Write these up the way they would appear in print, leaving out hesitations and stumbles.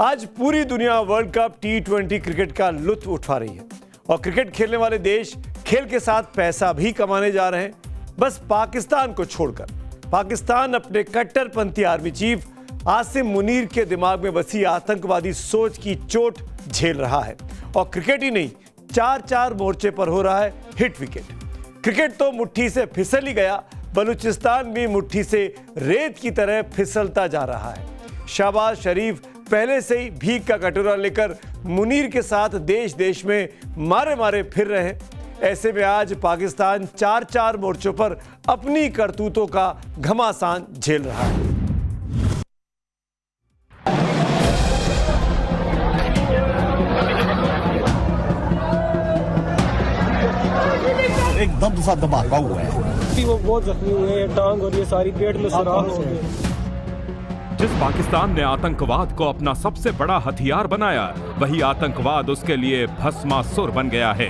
आज पूरी दुनिया वर्ल्ड कप T20 क्रिकेट का लुत्फ उठा रही है और क्रिकेट खेलने वाले देश खेल के साथ पैसा भी कमाने जा रहे हैं, बस पाकिस्तान को छोड़कर। पाकिस्तान अपने कट्टरपंथी आर्मी चीफ आसिम मुनीर के दिमाग में बसी आतंकवादी सोच की चोट झेल रहा है और क्रिकेट ही नहीं, चार मोर्चे पर हो रहा है हिट विकेट। क्रिकेट तो मुट्ठी से फिसल ही गया, बलूचिस्तान भी मुट्ठी से रेत की तरह फिसलता जा रहा है। शहबाज शरीफ पहले से ही भीख का कटोरा लेकर मुनीर के साथ देश देश में मारे फिर रहे हैं। ऐसे में आज पाकिस्तान चार मोर्चों पर अपनी करतूतों का घमासान झेल रहा है। एकदम सा धमाका हुआ है। वो बहुत जख्मी हुए हैं, टांग और ये सारी पेट में सुराख हो गए। जिस पाकिस्तान ने आतंकवाद को अपना सबसे बड़ा हथियार बनाया, वही आतंकवाद उसके लिए भस्मासुर बन गया है।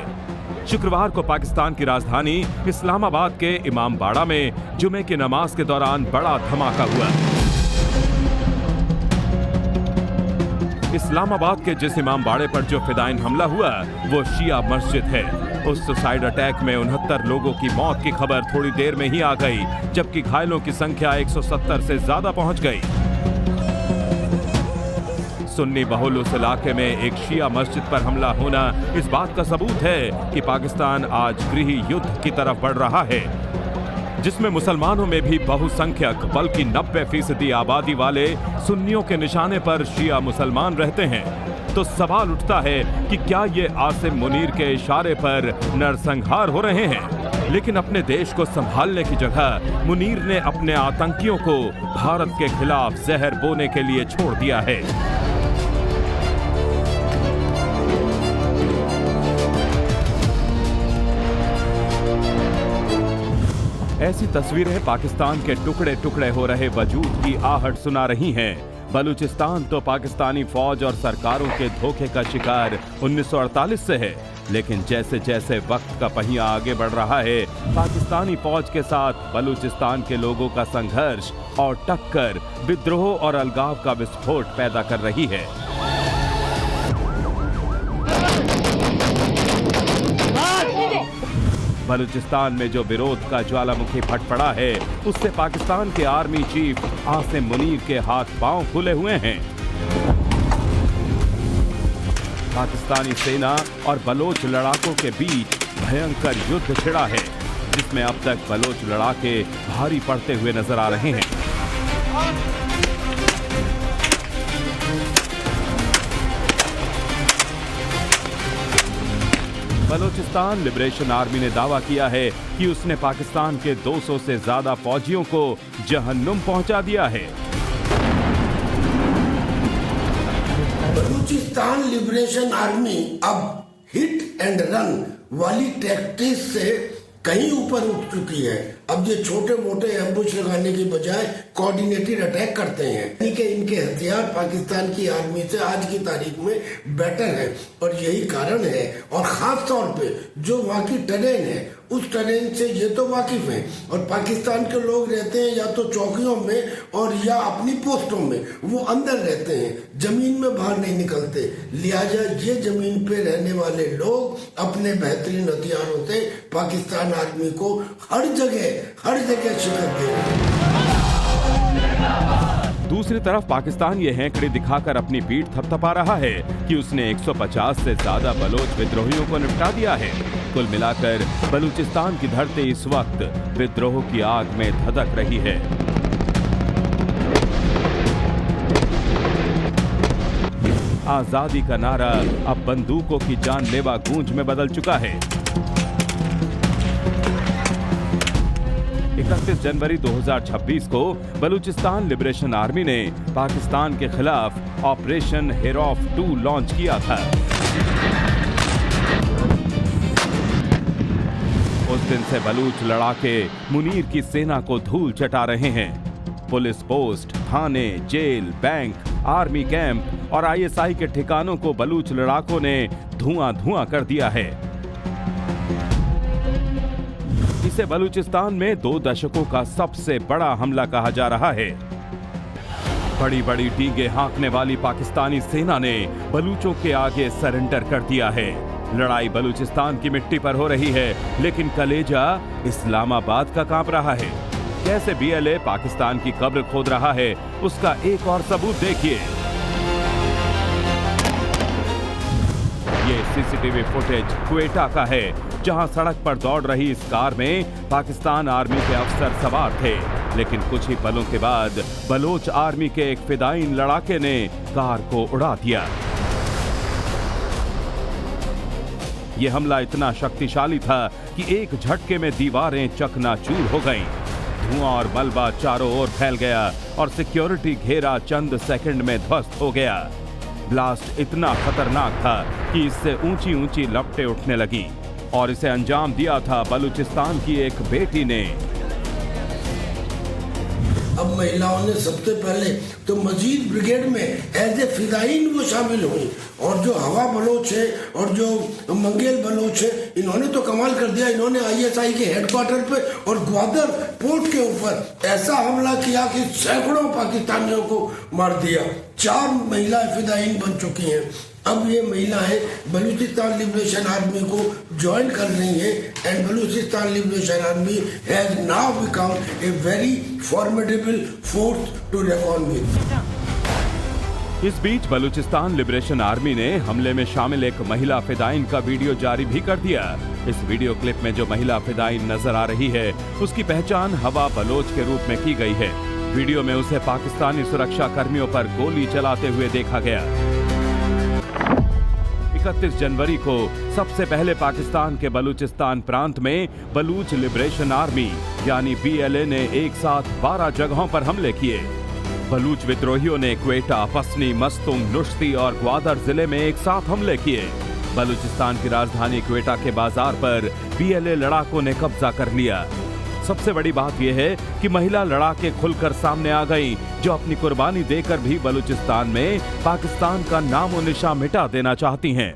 शुक्रवार को पाकिस्तान की राजधानी इस्लामाबाद के इमाम बाड़ा में जुमे की नमाज के दौरान बड़ा धमाका हुआ। इस्लामाबाद के जिस इमाम बाड़े पर जो फिदाइन हमला हुआ वो शिया मस्जिद है। उस सुसाइड अटैक में 69 लोगों की मौत की खबर थोड़ी देर में ही आ गई, जबकि घायलों की संख्या 170 से ज्यादा पहुंच गई। सुन्नी बहुल उस इलाके में एक शिया मस्जिद पर हमला होना इस बात का सबूत है कि पाकिस्तान आज गृह युद्ध की तरफ बढ़ रहा है, जिसमें मुसलमानों में भी बहुसंख्यक बल्कि 90% आबादी वाले सुन्नियों के निशाने पर शिया मुसलमान रहते हैं। तो सवाल उठता है कि क्या ये आसिम मुनीर के इशारे पर नरसंहार हो रहे हैं? लेकिन अपने देश को संभालने की जगह मुनीर ने अपने आतंकियों को भारत के खिलाफ जहर बोने के लिए छोड़ दिया है। ऐसी तस्वीरें पाकिस्तान के टुकड़े टुकड़े हो रहे वजूद की आहट सुना रही हैं। बलूचिस्तान तो पाकिस्तानी फौज और सरकारों के धोखे का शिकार 1948 से है, लेकिन जैसे जैसे वक्त का पहिया आगे बढ़ रहा है, पाकिस्तानी फौज के साथ बलूचिस्तान के लोगों का संघर्ष और टक्कर विद्रोह और अलगाव का विस्फोट पैदा कर रही है। बलूचिस्तान में जो विरोध का ज्वालामुखी फट पड़ा है, उससे पाकिस्तान के आर्मी चीफ आसिम मुनीर के हाथ पांव खुले हुए हैं। पाकिस्तानी सेना और बलोच लड़ाकों के बीच भयंकर युद्ध छिड़ा है, जिसमें अब तक बलोच लड़ाके भारी पड़ते हुए नजर आ रहे हैं। बलूचिस्तान लिबरेशन आर्मी ने दावा किया है कि उसने पाकिस्तान के 200 से ज्यादा फौजियों को जहन्नुम पहुंचा दिया है। बलूचिस्तान लिबरेशन आर्मी अब हिट एंड रन वाली टैक्टिक्स से कहीं ऊपर उठ चुकी है। अब ये छोटे मोटे एम्बुश लगाने की बजाय कोऑर्डिनेटेड अटैक करते हैं, यानी कि इनके हथियार पाकिस्तान की आर्मी से आज की तारीख में बेटर है। और यही कारण है, और खास तौर पे जो वहाँ की टरेन है, उस टरेन से ये तो वाकिफ है। और पाकिस्तान के लोग रहते हैं या तो चौकियों में और या अपनी पोस्टों में, वो अंदर रहते हैं, जमीन में बाहर नहीं निकलते। लिहाजा ये जमीन पे रहने वाले लोग अपने बेहतरीन हथियारों से पाकिस्तान आर्मी को हर जगह शिकस्त दे रहे हैं। दूसरी तरफ पाकिस्तान ये हैंकड़ी दिखाकर अपनी पीठ थपथपा रहा है कि उसने 150 से ज्यादा बलोच विद्रोहियों को निपटा दिया है। कुल मिलाकर बलूचिस्तान की धरती इस वक्त विद्रोह की आग में धधक रही है। आजादी का नारा अब बंदूकों की जानलेवा गूंज में बदल चुका है। 31 जनवरी 2026 को बलूचिस्तान लिबरेशन आर्मी ने पाकिस्तान के खिलाफ ऑपरेशन हेरॉफ 2 लॉन्च किया था। उस दिन से बलूच लड़ाके मुनीर की सेना को धूल चटा रहे हैं। पुलिस पोस्ट, थाने, जेल, बैंक, आर्मी कैंप और ISI के ठिकानों को बलूच लड़ाकों ने धुआं कर दिया है। इसे बलूचिस्तान में 2 दशकों का सबसे बड़ा हमला कहा जा रहा है। बड़ी बड़ी डींगे हाँकने वाली पाकिस्तानी सेना ने बलूचों के आगे सरेंडर कर दिया है। लड़ाई बलूचिस्तान की मिट्टी पर हो रही है, लेकिन कलेजा इस्लामाबाद का कांप रहा है। कैसे बीएलए पाकिस्तान की कब्र खोद रहा है, उसका एक और सबूत देखिए। ये सीसीटीवी फुटेज क्वेटा का है, जहां सड़क पर दौड़ रही इस कार में पाकिस्तान आर्मी के अफसर सवार थे, लेकिन कुछ ही पलों के बाद बलोच आर्मी के एक फिदायीन लड़ाके ने कार को उड़ा दिया। यह हमला इतना शक्तिशाली था कि एक झटके में दीवारें चकनाचूर हो गईं। धुआं और मलबा चारों ओर फैल गया और सिक्योरिटी घेरा चंद सेकंड में ध्वस्त हो गया। ब्लास्ट इतना खतरनाक था कि इससे ऊंची ऊंची लपटें उठने लगी और इसे अंजाम दिया था बलूचिस्तान की एक बेटी ने। अब महिलाओं ने सबसे पहले तो मजीद ब्रिगेड में एज ए फिदायीन वो शामिल हुई, और जो हवा बलोच है और जो मंगेल बलोच है, इन्होंने तो कमाल कर दिया। इन्होंने आईएसआई के हेडक्वार्टर पे और ग्वादर पोर्ट के ऊपर ऐसा हमला किया कि सैकड़ों पाकिस्तानियों को मार दिया। 4 महिलाएं फिदायीन बन चुकी हैं। अब ये महिलाएं बलूचिस्तान लिबरेशन आर्मी को ज्वाइन कर रही हैं, and Balochistan Liberation Army has now become a very formidable force to reckon with. इस बीच बलूचिस्तान लिबरेशन आर्मी ने हमले में शामिल एक महिला फिदायीन का वीडियो जारी भी कर दिया। इस वीडियो क्लिप में जो महिला फिदायीन नजर आ रही है, उसकी पहचान हवा बलोच के रूप में की गई है। वीडियो में उसे पाकिस्तानी सुरक्षा कर्मियों पर गोली चलाते हुए देखा गया। 31 जनवरी को सबसे पहले पाकिस्तान के बलूचिस्तान प्रांत में बलूच लिबरेशन आर्मी यानी बीएलए ने एक साथ 12 जगहों पर हमले किए। बलूच विद्रोहियों ने क्वेटा, पसनी, मस्तुंग, नुश्ती और ग्वादर जिले में एक साथ हमले किए। बलूचिस्तान की राजधानी क्वेटा के बाजार पर बीएलए लड़ाकों ने कब्जा कर लिया। सबसे बड़ी बात यह है कि महिला लड़ाके खुलकर सामने आ गईं, जो अपनी कुर्बानी देकर भी बलूचिस्तान में पाकिस्तान का नामो निशान मिटा देना चाहती हैं।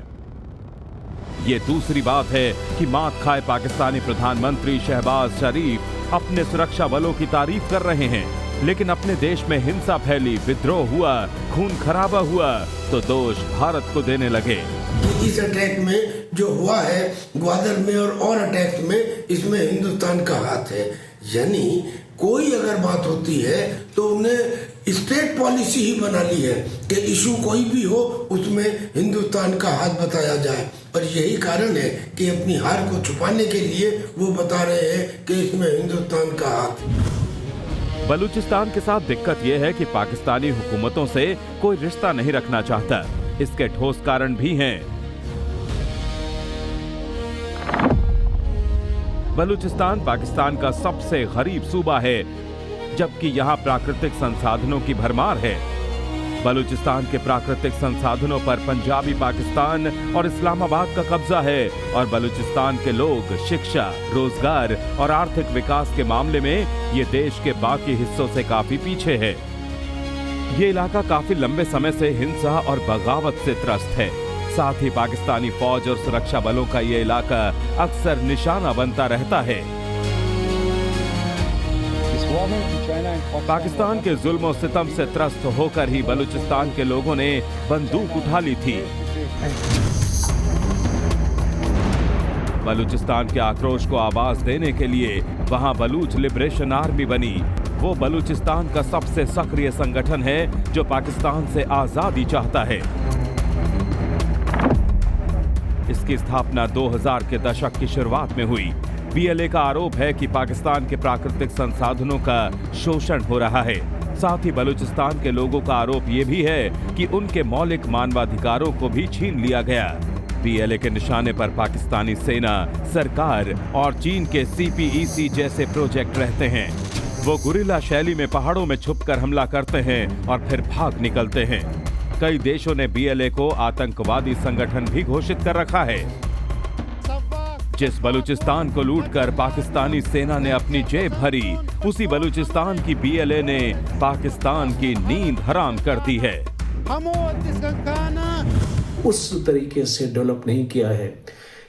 ये दूसरी बात है कि मात खाए पाकिस्तानी प्रधानमंत्री शहबाज शरीफ अपने सुरक्षा बलों की तारीफ कर रहे हैं, लेकिन अपने देश में हिंसा फैली, विद्रोह हुआ, खून खराबा हुआ तो दोष भारत को देने लगे। इस अटैक में जो हुआ है ग्वादर में और अटैक में, इसमें हिंदुस्तान का हाथ है। यानी कोई अगर बात होती है तो उन्हें स्टेट पॉलिसी ही बना ली है कि इशू कोई भी हो उसमें हिंदुस्तान का हाथ बताया जाए, और यही कारण है कि अपनी हार को छुपाने के लिए वो बता रहे हैं कि इसमें हिंदुस्तान का हाथ। बलूचिस्तान के साथ दिक्कत यह है कि पाकिस्तानी हुकूमतों से कोई रिश्ता नहीं रखना चाहता। इसके ठोस कारण भी हैं। बलूचिस्तान पाकिस्तान का सबसे गरीब सूबा है, जबकि यहाँ प्राकृतिक संसाधनों की भरमार है। बलूचिस्तान के प्राकृतिक संसाधनों पर पंजाबी पाकिस्तान और इस्लामाबाद का कब्जा है, और बलूचिस्तान के लोग शिक्षा, रोजगार और आर्थिक विकास के मामले में ये देश के बाकी हिस्सों से काफी पीछे है। ये इलाका काफी लंबे समय से हिंसा और बगावत से त्रस्त है। साथ ही पाकिस्तानी फौज और सुरक्षा बलों का ये इलाका अक्सर निशाना बनता रहता है। पाकिस्तान के जुल्म और सितम से त्रस्त होकर ही बलूचिस्तान के लोगों ने बंदूक उठा ली थी। बलूचिस्तान के आक्रोश को आवाज देने के लिए वहां बलूच लिबरेशन आर्मी बनी। वो बलूचिस्तान का सबसे सक्रिय संगठन है जो पाकिस्तान से आजादी चाहता है। इसकी स्थापना 2000 के दशक की शुरुआत में हुई। बीएलए का आरोप है कि पाकिस्तान के प्राकृतिक संसाधनों का शोषण हो रहा है। साथ ही बलूचिस्तान के लोगों का आरोप ये भी है कि उनके मौलिक मानवाधिकारों को भी छीन लिया गया। बीएलए के निशाने पर पाकिस्तानी सेना, सरकार और चीन के सीपीईसी जैसे प्रोजेक्ट रहते हैं। वो गुरिल्ला शैली में पहाड़ों में छुपकर हमला करते हैं और फिर भाग निकलते हैं। कई देशों ने बीएलए को आतंकवादी संगठन भी घोषित कर रखा है। जिस बलूचिस्तान को लूटकर पाकिस्तानी सेना ने अपनी जेब भरी, उसी बलूचिस्तान की बीएलए ने पाकिस्तान की नींद हराम कर दी है। उस तरीके से डेवलप नहीं किया है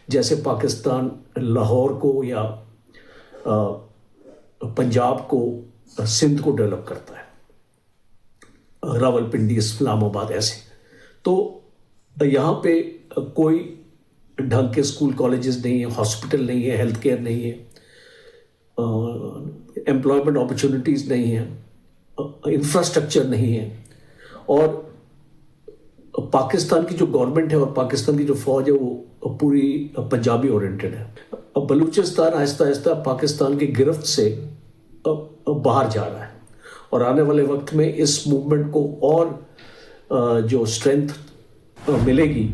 जैसे पाकिस्तान लाहौर को या पंजाब को, सिंध को डेवलप करता है। रावलपिंडी, इस्लामाबाद ऐसे। तो यहाँ पे कोई ढंग के स्कूल कॉलेजेस नहीं है, हॉस्पिटल नहीं है, हेल्थ केयर नहीं है, एम्प्लॉयमेंट अपॉर्चुनिटीज़ नहीं है, इंफ्रास्ट्रक्चर नहीं है। और पाकिस्तान की जो गवर्नमेंट है और पाकिस्तान की जो फौज है वो पूरी पंजाबी ओरिएंटेड है। अब बलूचिस्तान आहिस्ता आहिस्ता पाकिस्तान की गिरफ्त से बाहर जा रहा है और आने वाले वक्त में इस मूवमेंट को और जो स्ट्रेंथ मिलेगी